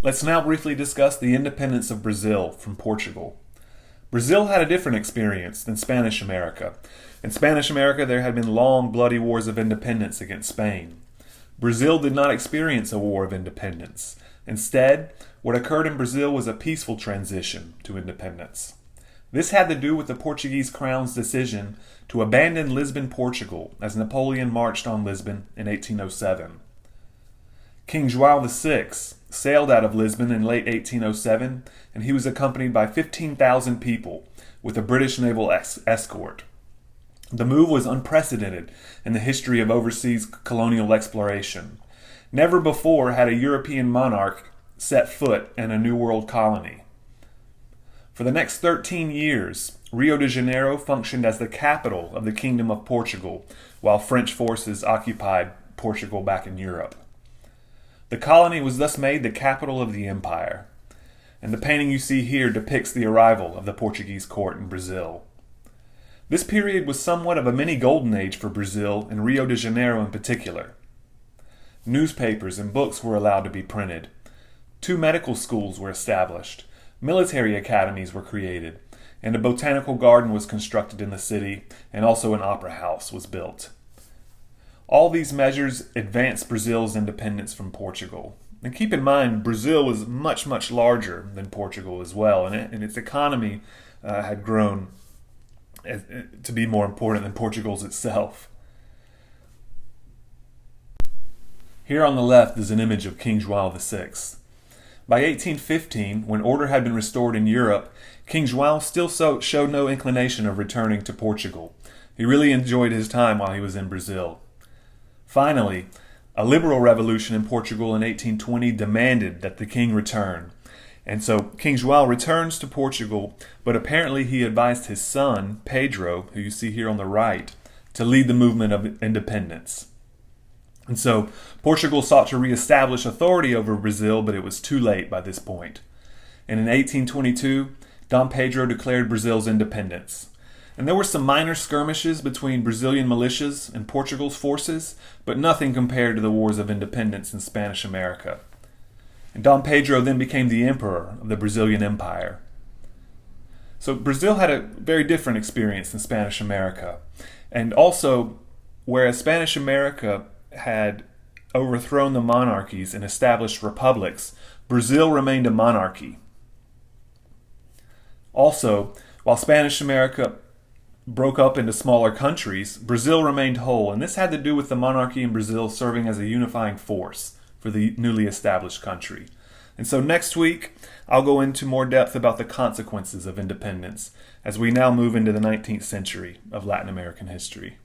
Let's now briefly discuss the independence of Brazil from Portugal. Brazil had a different experience than Spanish America. In Spanish America, there had been long, bloody wars of independence against Spain. Brazil did not experience a war of independence. Instead, what occurred in Brazil was a peaceful transition to independence. This had to do with the Portuguese crown's decision to abandon Lisbon, Portugal, as Napoleon marched on Lisbon in 1807. King João VI sailed out of Lisbon in late 1807, and he was accompanied by 15,000 people with a British naval escort. The move was unprecedented in the history of overseas colonial exploration. Never before had a European monarch set foot in a New World colony. For the next 13 years, Rio de Janeiro functioned as the capital of the Kingdom of Portugal, while French forces occupied Portugal back in Europe. The colony was thus made the capital of the empire, and the painting you see here depicts the arrival of the Portuguese court in Brazil. This period was somewhat of a mini golden age for Brazil, and Rio de Janeiro in particular. Newspapers and books were allowed to be printed. 2 medical schools were established. Military academies were created, and a botanical garden was constructed in the city, and also an opera house was built. All these measures advanced Brazil's independence from Portugal. And keep in mind, Brazil was much, much larger than Portugal as well, and its economy had grown to be more important than Portugal's itself. Here on the left is an image of King João VI. By 1815, when order had been restored in Europe, King João still showed no inclination of returning to Portugal. He really enjoyed his time while he was in Brazil. Finally, a liberal revolution in Portugal in 1820 demanded that the king return. And so King João returns to Portugal, but apparently he advised his son, Pedro, who you see here on the right, to lead the movement of independence. And so Portugal sought to reestablish authority over Brazil, but it was too late by this point. And in 1822, Dom Pedro declared Brazil's independence. And there were some minor skirmishes between Brazilian militias and Portugal's forces, but nothing compared to the wars of independence in Spanish America. And Dom Pedro then became the emperor of the Brazilian Empire. So Brazil had a very different experience than Spanish America. And also, whereas Spanish America had overthrown the monarchies and established republics, Brazil remained a monarchy. Also, while Spanish America broke up into smaller countries, Brazil remained whole, and this had to do with the monarchy in Brazil serving as a unifying force for the newly established country. And so next week, I'll go into more depth about the consequences of independence as we now move into the 19th century of Latin American history.